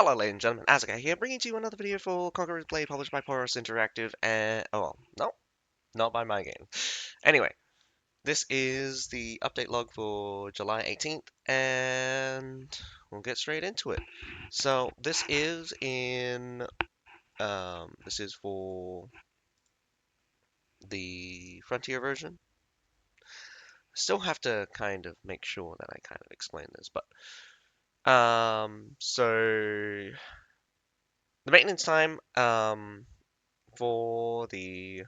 Hello, ladies and gentlemen, Asuka here, bringing to you another video for Conqueror's Blade, published by Porus Interactive, and, oh, well, no, not by my game. Anyway, this is the update log for July 18th, and we'll get straight into it. So, this is for the Frontier version. Still have to kind of make sure that I kind of explain this, but, so, the maintenance time, for the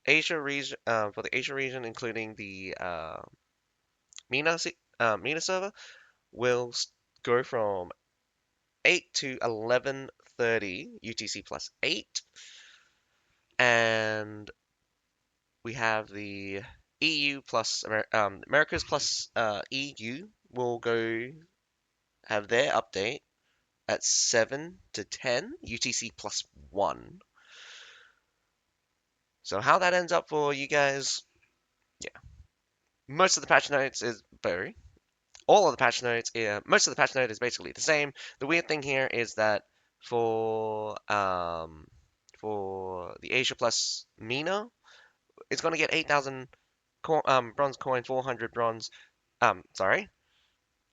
Asia region, including the MENA server, will go from 8 to 11:30 UTC plus 8, and we have the EU plus Americas plus EU will go have their update at 7 to 10 UTC plus 1. So how that ends up for you guys, yeah. Most of the patch notes is very all of the patch notes, most of the patch note is basically the same. The weird thing here is that for the Asia Plus Mina, it's going to get 8,000 bronze coin, 400 bronze. Sorry,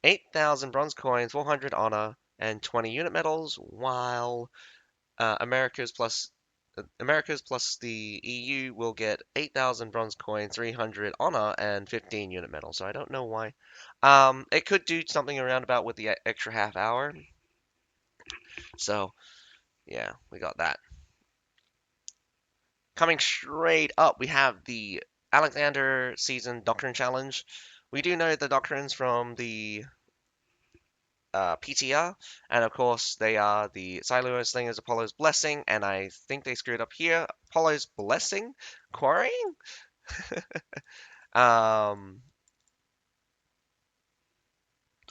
8,000 bronze coins, 400 honor, and 20 unit medals. While Americas plus the EU will get 8,000 bronze coins, 300 honor, and 15 unit medals. So I don't know why. It could do something around about with the extra half hour. So yeah, we got that. Coming straight up, we have the Alexander Season Doctrine Challenge. We do know the doctrines from the PTR, and of course they are the Siluo's Slingers, Apollo's Blessing, and I think they screwed up here. Apollo's Blessing, quarrying. um,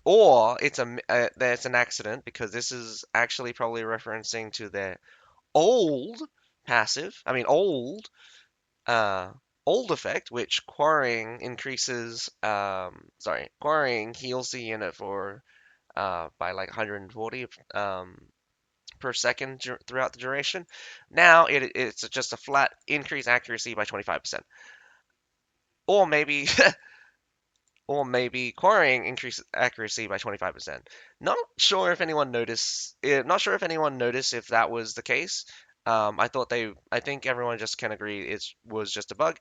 or there's an accident because this is actually probably referencing to their old passive. I mean uh, old effect, which quarrying increases. Quarrying heals the unit for by like 140 per second throughout the duration. Now it's just a flat increase accuracy by 25%. Or maybe quarrying increases accuracy by 25%. Not sure if anyone noticed. Not sure if anyone noticed if that was the case. I think everyone just can agree it was just a bug.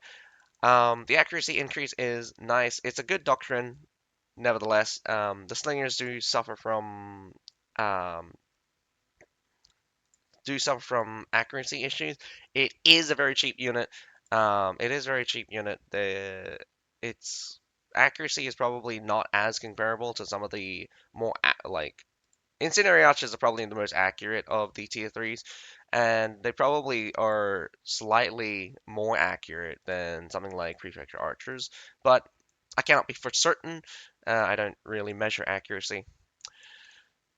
The accuracy increase is nice. It's a good doctrine, nevertheless. The slingers um, do suffer from accuracy issues. It is a very cheap unit. It is a very cheap unit. Its accuracy is probably not as comparable to some of the more like Incendiary Archers are probably the most accurate of the tier threes, and they probably are slightly more accurate than something like Prefecture Archers, but I cannot be for certain. I don't really measure accuracy.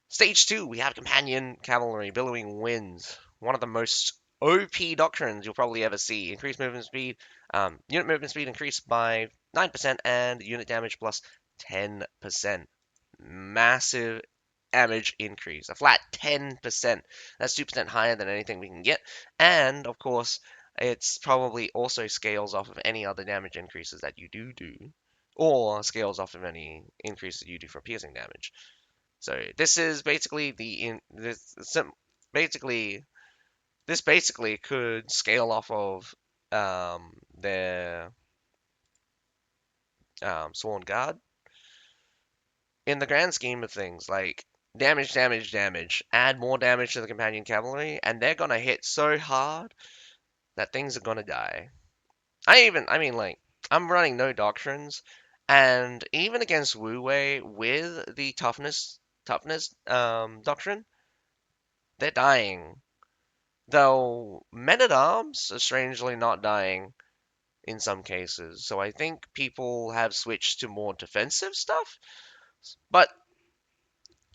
Stage 2, we have Companion Cavalry, Billowing Winds. One of the most OP doctrines you'll probably ever see. Increased movement speed. Unit movement speed increased by 9% and unit damage plus 10%. Massive damage increase. A flat 10%. That's 2% higher than anything we can get. And, of course, it's probably also scales off of any other damage increases that you do. Or scales off of any increases you do for piercing damage. So this is basically basically this basically could scale off of their Sworn Guard. In the grand scheme of things, like damage, damage, damage, add more damage to the companion cavalry, and they're gonna hit so hard that things are gonna die. I mean, like, I'm running no doctrines, and even against Wu Wei with the toughness doctrine, they're dying. Though men at arms are strangely not dying in some cases. So I think people have switched to more defensive stuff. But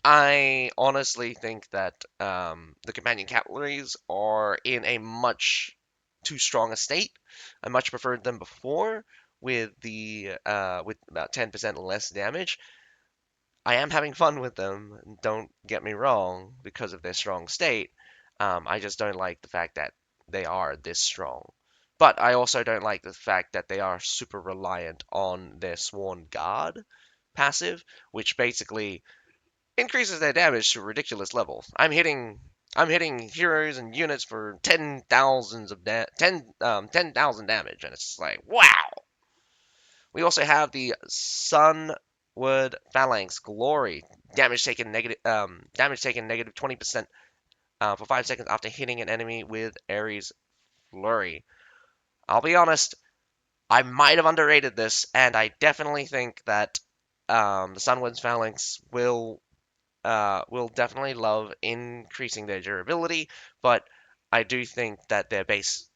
I honestly think that the companion cavalries are in a much too strong a state. I much preferred them before with about 10% less damage. I am having fun with them, don't get me wrong, because of their strong state. I just don't like the fact that they are this strong. But I also don't like the fact that they are super reliant on their Sworn Guard passive, which basically increases their damage to ridiculous levels. I'm hitting heroes and units for 10,000 damage, and it's like wow. We also have the Sunward Phalanx Glory. Damage taken negative 20% for 5 seconds after hitting an enemy with Ares Flurry. I'll be honest, I might have underrated this, and I definitely think that the Sunward's Phalanx will definitely love increasing their durability, but I do think their base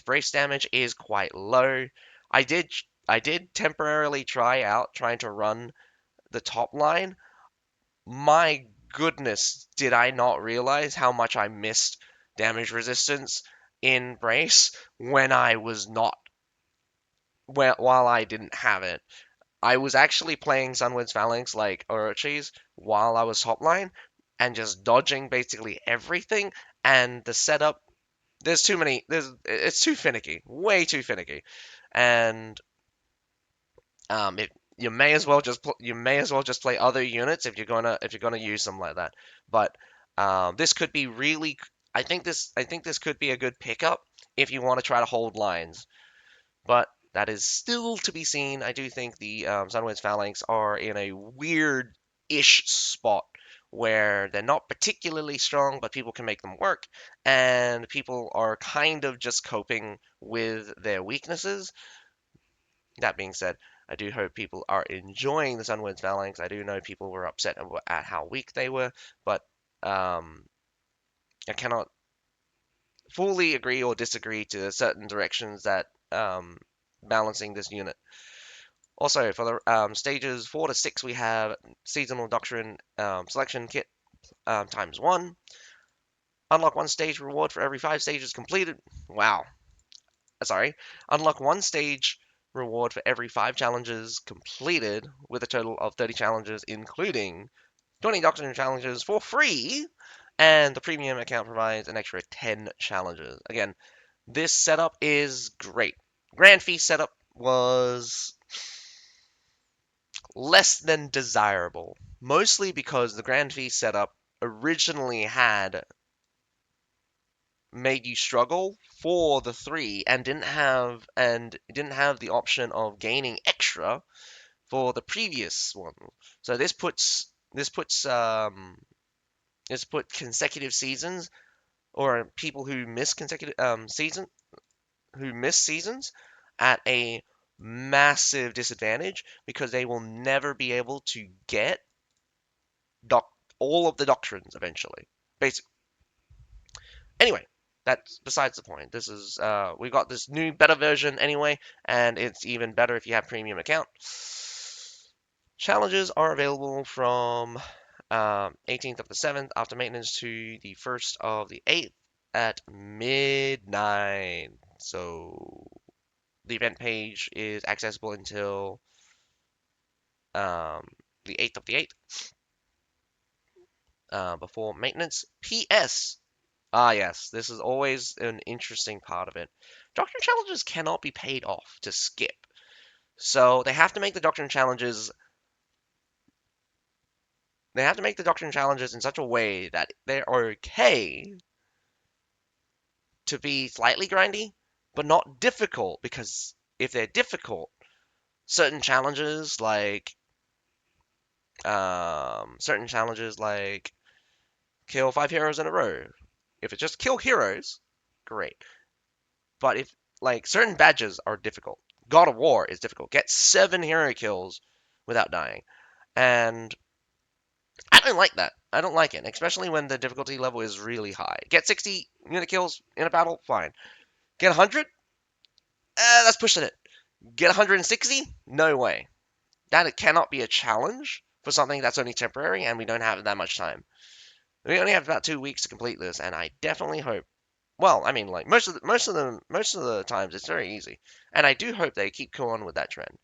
brace damage is quite low. I did I did temporarily trying to run the top line. My goodness, did I not realize how much I missed damage resistance in brace when I was not while I didn't have it. I was actually playing Sunward's Phalanx like Orochi's while I was top line and just dodging basically everything. And the setup, it's too finicky, way too finicky. And you may as well just play other units if you're gonna use them like that. But this could be really. I think this could be a good pickup if you want to try to hold lines, but that is still to be seen. I do think the Sunwind's Phalanx are in a weird-ish spot where they're not particularly strong, but people can make them work, and people are kind of just coping with their weaknesses. That being said, I do hope people are enjoying the Sunwind's Phalanx. I do know people were upset at how weak they were, but um, I cannot fully agree or disagree to certain directions that balancing this unit. Also, for the stages 4 to 6, we have Seasonal Doctrine Selection Kit times 1. Unlock 1 stage reward for every 5 stages completed. Wow. Sorry. Unlock 1 stage reward for every 5 challenges completed, with a total of 30 challenges, including 20 Doctrine challenges for free. And the premium account provides an extra 10 challenges. Again, this setup is great. Grand Feast setup was less than desirable, mostly because the Grand Feast setup originally had made you struggle for the 3 and didn't have the option of gaining extra for the previous one. So this put consecutive seasons, or people who miss consecutive seasons at a massive disadvantage, because they will never be able to get doc all of the doctrines eventually. Basically, anyway, that's besides the point. We got this new better version anyway, and it's even better if you have premium account. Challenges are available from 18th of the 7th after maintenance to the 1st of the 8th at midnight. So the event page is accessible until um, the 8th of the 8th before maintenance. P.S. Yes, this is always an interesting part of it. Doctrine challenges cannot be paid off to skip. So they have to make the doctrine challenges in such a way that they're okay to be slightly grindy, but not difficult, because if they're difficult, certain challenges like kill 5 heroes in a row. If it's just kill heroes, great. But if like certain badges are difficult. God of War is difficult. Get 7 hero kills without dying. And I don't like that. I don't like it, especially when the difficulty level is really high. Get 60 unit kills in a battle, fine. Get 100? That's pushing it. Get 160? No way. That cannot be a challenge for something that's only temporary, and we don't have that much time. We only have about 2 weeks to complete this, and I definitely hope. Well, I mean, like most of the times it's very easy, and I do hope they keep going with that trend.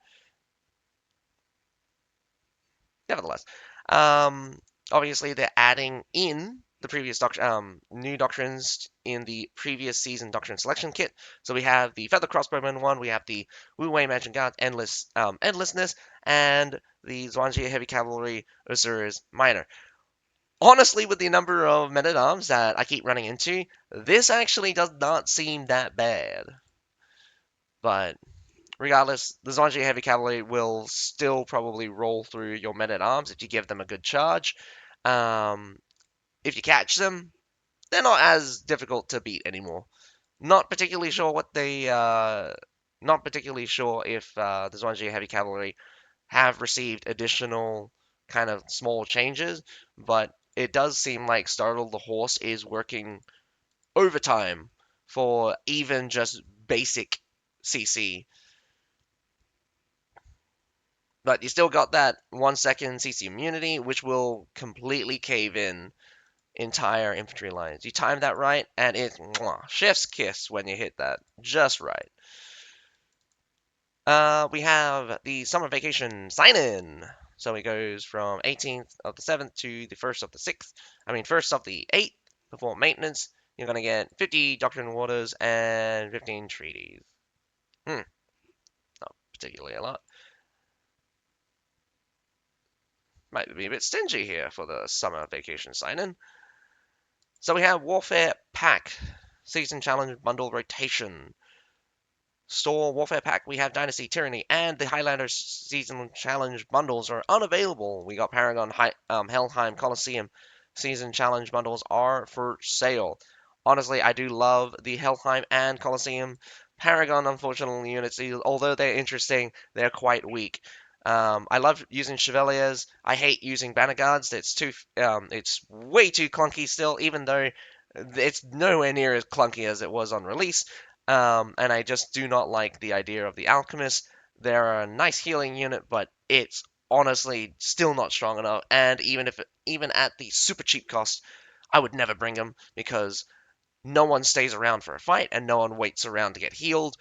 nevertheless, um, obviously they're adding in the new doctrines in the previous season doctrine selection kit. So we have the Feather Crossbowman one, we have the Wu Wei Magic Guard Endlessness, and the Zhuangzi Heavy Cavalry Osiris Minor. Honestly, with the number of men at arms that I keep running into, this actually does not seem that bad. But regardless, the Zhuangzi Heavy Cavalry will still probably roll through your men at arms if you give them a good charge. Um, if you catch them, they're not as difficult to beat anymore. Not particularly sure what not particularly sure if the Zhuangzi Heavy Cavalry have received additional kind of small changes, but it does seem like Startle the Horse is working overtime for even just basic CC. But you still got that 1 second CC immunity, which will completely cave in entire infantry lines. You time that right, and it's chef's kiss when you hit that just right. We have the summer vacation sign in. So it goes from 18th of the 7th to the 1st of the 6th. I mean, 1st of the 8th before maintenance. You're going to get 50 Doctrine Waters and 15 treaties. Not particularly a lot. Might be a bit stingy here for the summer vacation sign in. So we have Warfare Pack, Season Challenge Bundle Rotation. Store Warfare Pack, we have Dynasty Tyranny, and the Highlanders Season Challenge bundles are unavailable. We got Paragon Helheim Coliseum Season Challenge bundles are for sale. Honestly, I do love the Helheim and Coliseum. Paragon, unfortunately, units, although they're interesting, they're quite weak. I love using Chevaliers. I hate using Banner Guards. It's way too clunky still, even though it's nowhere near as clunky as it was on release. And I just do not like the idea of the Alchemist. They're a nice healing unit, but it's honestly still not strong enough. And even at the super cheap cost, I would never bring them because no one stays around for a fight and no one waits around to get healed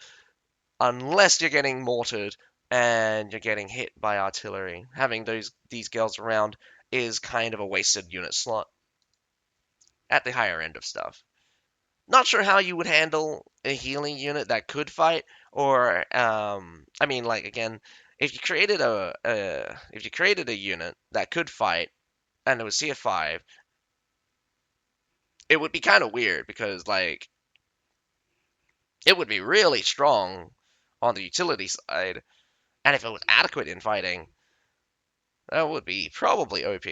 unless you're getting mortared and you're getting hit by artillery. Having these girls around is kind of a wasted unit slot at the higher end of stuff. Not sure how you would handle a healing unit that could fight, or I mean, like again, if you created a unit that could fight and it was CF5, it would be kind of weird because like it would be really strong on the utility side, and if it was adequate in fighting, that would be probably OP,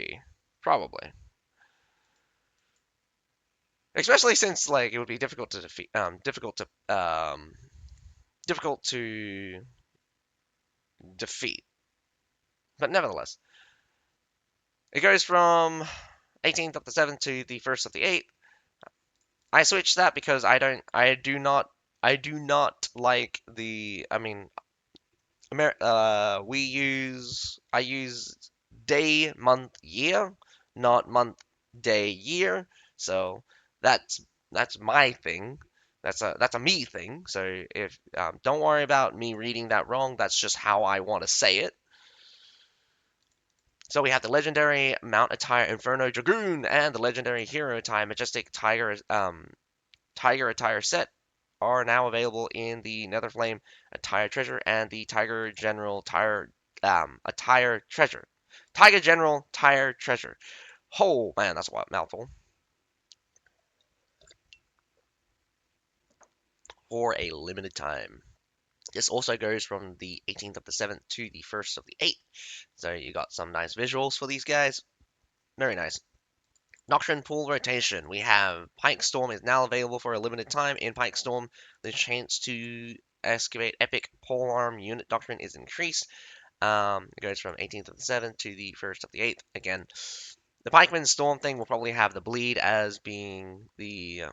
probably. Especially since like it would be difficult to defeat, difficult to defeat. But nevertheless, it goes from 18th of the 7th to the 1st of the 8th. I switched that because I do not like I mean, I use day, month, year, not month, day, year. So that's, that's my thing. That's a me thing. So if, don't worry about me reading that wrong. That's just how I want to say it. So we have the legendary Mount Attire Inferno Dragoon and the legendary Hero Attire Majestic Tiger Attire set are now available in the Netherflame Attire Treasure and the Tiger General Attire Treasure. Tiger General Tire Treasure. Oh man, that's a mouthful. For a limited time. This also goes from the 18th of the 7th to the 1st of the 8th. So you got some nice visuals for these guys. Very nice. Doctrine Pool Rotation. We have Pike Storm is now available for a limited time. In Pike Storm, the chance to excavate epic polearm unit doctrine is increased. It goes from 18th of the 7th to the 1st of the 8th. Again, the Pikeman Storm thing will probably have the bleed as being the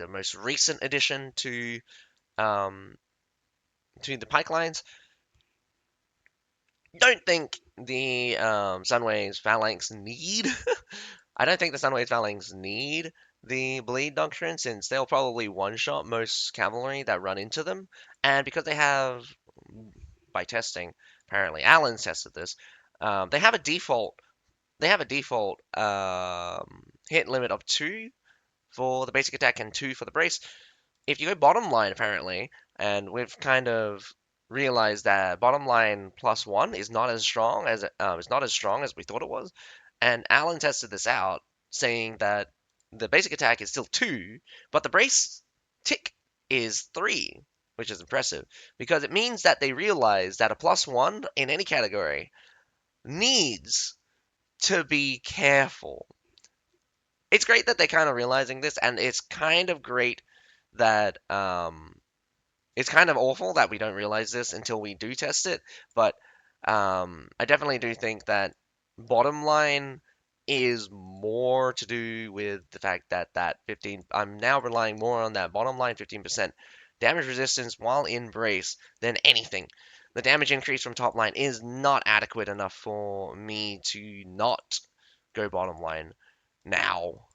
most recent addition um, to the Pike lines. Don't think the Sunwaves Phalanx need I don't think the Sunwave Phalanx need the Bleed Doctrine since they'll probably one-shot most cavalry that run into them. And because they have, by testing, apparently Alan's tested this, They have a default. They have a default hit limit of two for the basic attack and two for the brace. If you go bottom line, apparently, and we've kind of realized that bottom line plus one is not as strong as we thought it was. And Alan tested this out, saying that the basic attack is still two, but the brace tick is three, which is impressive because it means that they realize that a plus one in any category needs to be careful. It's great that they're kind of realizing this, and it's kind of great that it's kind of awful that we don't realize this until we do test it, but I definitely do think that bottom line is more to do with the fact that I'm now relying more on that bottom line 15% damage resistance while in brace than anything. The damage increase from top line is not adequate enough for me to not go bottom line now.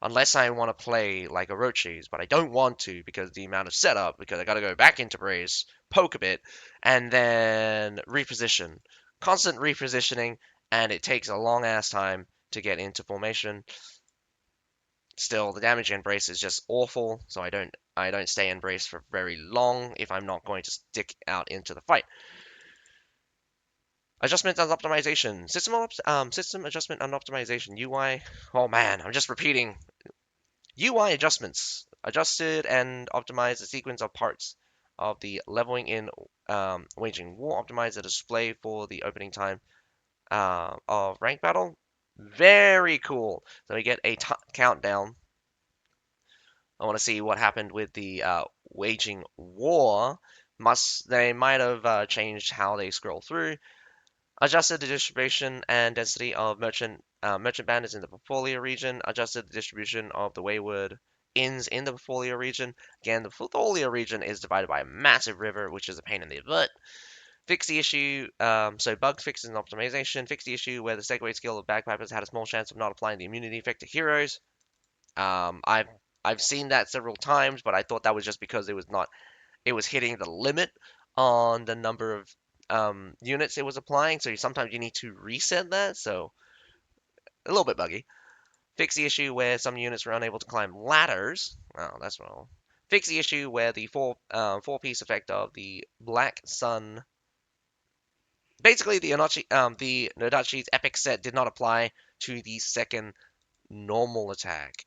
Unless I want to play like Orochi's, but I don't want to because the amount of setup, because I got to go back into brace, poke a bit, and then reposition. Constant repositioning, and it takes a long ass time to get into formation. Still, the damage in brace is just awful, so I don't stay in brace for very long if I'm not going to stick out into the fight. Adjustment and optimization. System adjustment and optimization. UI. Oh man, I'm just repeating. UI adjustments. Adjusted and optimized the sequence of parts of the leveling in waging war. Optimize the display for the opening time of rank battle. Very cool. So we get a countdown. I want to see what happened with the waging war. They might have changed how they scroll through. Adjusted the distribution and density of merchant bandits in the portfolio region. Adjusted the distribution of the wayward inns in the portfolio region. Again, the portfolio region is divided by a massive river, which is a pain in the butt. Fix the issue. So bug fixes and optimization. Fix the issue where the segue skill of bagpipers had a small chance of not applying the immunity effect to heroes. I've seen that several times, but I thought that was just because it was hitting the limit on the number of units it was applying. So sometimes you need to reset that. So a little bit buggy. Fix the issue where some units were unable to climb ladders. Oh, that's wrong. Fix the issue where the four-piece effect of the Black Sun. Basically, the Nodachi's epic set did not apply to the second normal attack.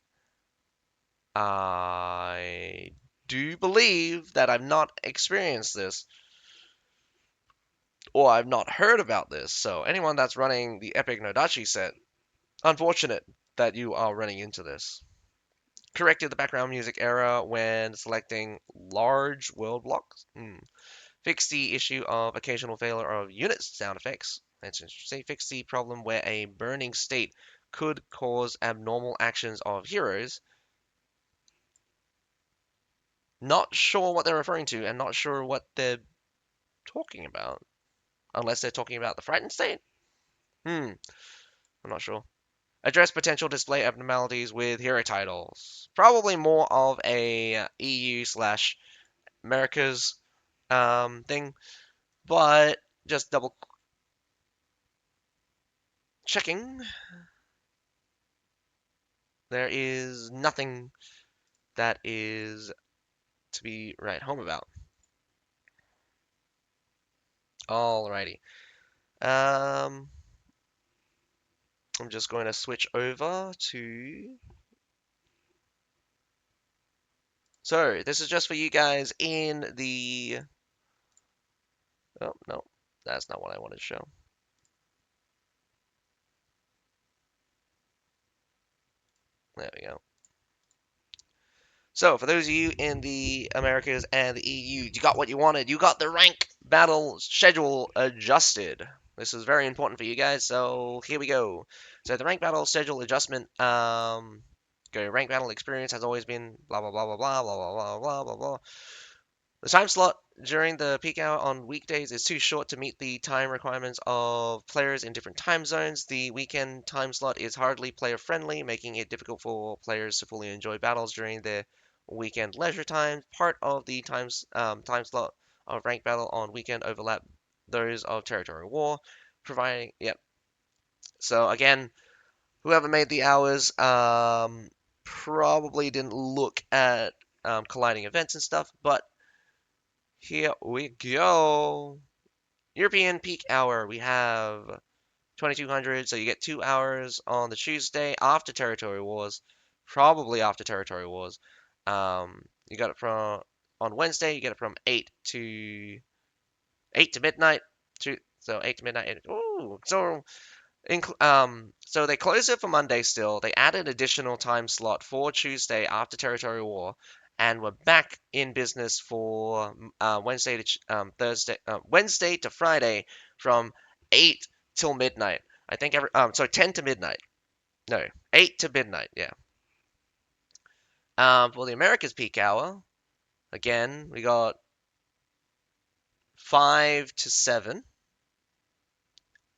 I do believe that I've not experienced this, or I've not heard about this. So anyone that's running the Epic Nodachi set, unfortunate that you are running into this. Corrected the background music error when selecting large world blocks. Fixed the issue of occasional failure of unit sound effects. That's interesting. Fixed the problem where a burning state could cause abnormal actions of heroes. Not sure what they're referring to, and not sure what they're talking about. Unless they're talking about the frightened state? I'm not sure. Address potential display abnormalities with hero titles. Probably more of a EU slash America's thing, but just double checking. There is nothing that is to be right home about. Alrighty. I'm just going to switch over to. So this is just for you guys in the. Oh no, that's not what I wanted to show. There we go. So, for those of you in the Americas and the EU, you got what you wanted. You got the rank battle schedule adjusted. This is very important for you guys, so here we go. So, the rank battle schedule adjustment, go rank battle experience has always been blah blah blah blah blah blah blah blah blah blah. The time slot during the peak hour on weekdays is too short to meet the time requirements of players in different time zones. The weekend time slot is hardly player friendly, making it difficult for players to fully enjoy battles during their weekend leisure time. Part of the time slot of rank battle on weekend overlap those of territory war, providing So again, whoever made the hours probably didn't look at colliding events and stuff, but here we go. European peak hour. We have 2200, so you get 2 hours on the Tuesday after Territory Wars, probably after Territory Wars. You got it from on Wednesday. You get it from 8 to midnight. So 8 to midnight. Ooh, so they closed it for Monday still. They added additional time slot for Tuesday after Territory War, and we're back in business for Wednesday to Friday from 8 till midnight. I think sorry, 10 to midnight. No, 8 to midnight. Yeah. For the Americas peak hour, again we got 5 to 7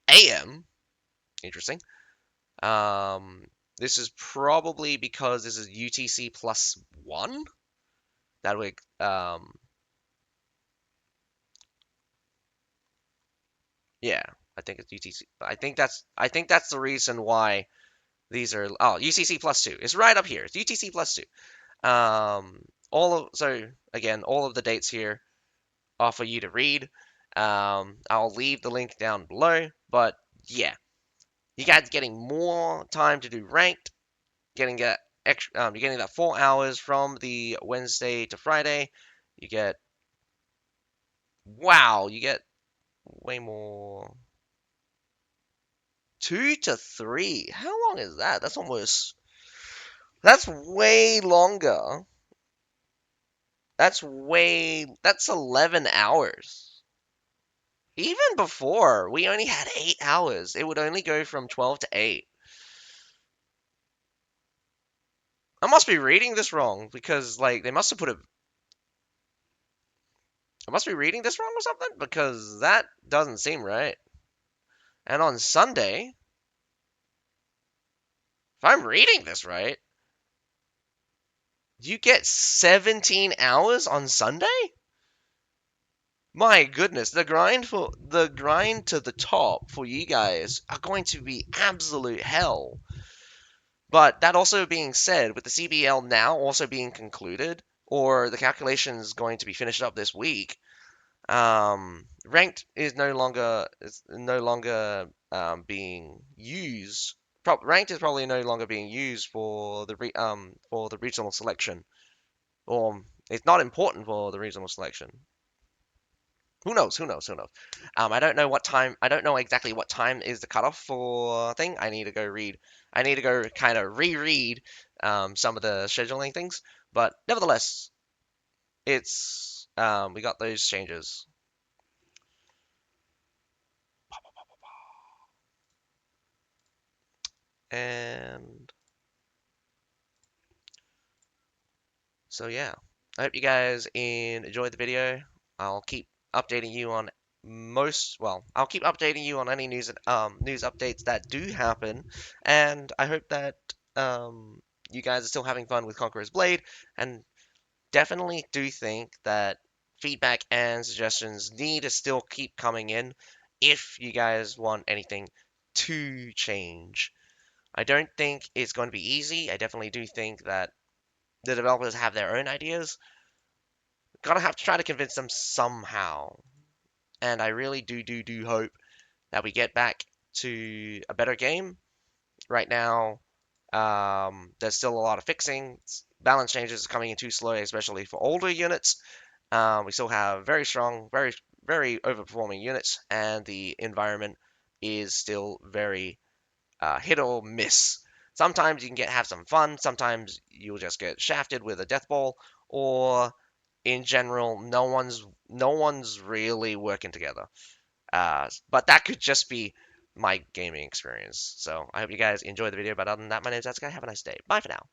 a.m. Interesting. Um, this is probably because this is UTC plus one. That would yeah, I think it's UTC. I think that's the reason why these are UTC plus two. It's right up here. It's UTC plus two. All of the dates here are for you to read. I'll leave the link down below. But yeah, you guys getting more time to do ranked, getting that you're getting that 4 hours from the Wednesday to Friday. You get wow, you get way more. 2 to 3. How long is that? That's way longer. That's 11 hours. Even before, we only had 8 hours. It would only go from 12 to 8. I must be reading this wrong because like they must have put a I must be reading this wrong or something because that doesn't seem right. And on Sunday, if I'm reading this right, you get 17 hours on Sunday? My goodness, the grind to the top for you guys are going to be absolute hell. But that also being said, with the CBL now also being concluded, or the calculations going to be finished up this week, ranked is no longer being used. Ranked is probably no longer being used for the regional selection, or it's not important for the regional selection. Who knows? Who knows? Who knows? I don't know what time. I don't know exactly what time is the cutoff for thing. I need to go read. I need to go kind of reread some of the scheduling things. But nevertheless, it's we got those changes. And so yeah, I hope you guys enjoyed the video. I'll keep updating you on I'll keep updating you on any news updates that do happen, and I hope that you guys are still having fun with Conqueror's Blade, and definitely do think that feedback and suggestions need to still keep coming in if you guys want anything to change. I don't think it's going to be easy. I definitely do think that the developers have their own ideas. Gonna have to try to convince them somehow. And I really do hope that we get back to a better game. Right now, there's still a lot of fixing. Balance changes are coming in too slow, especially for older units. We still have very strong, very overperforming units, and the environment is still very hit or miss. Sometimes you can have some fun. Sometimes you'll just get shafted with a death ball, or in general, no one's really working together. But that could just be my gaming experience. So I hope you guys enjoyed the video. But other than that, my name is Atsuka. Have a nice day. Bye for now.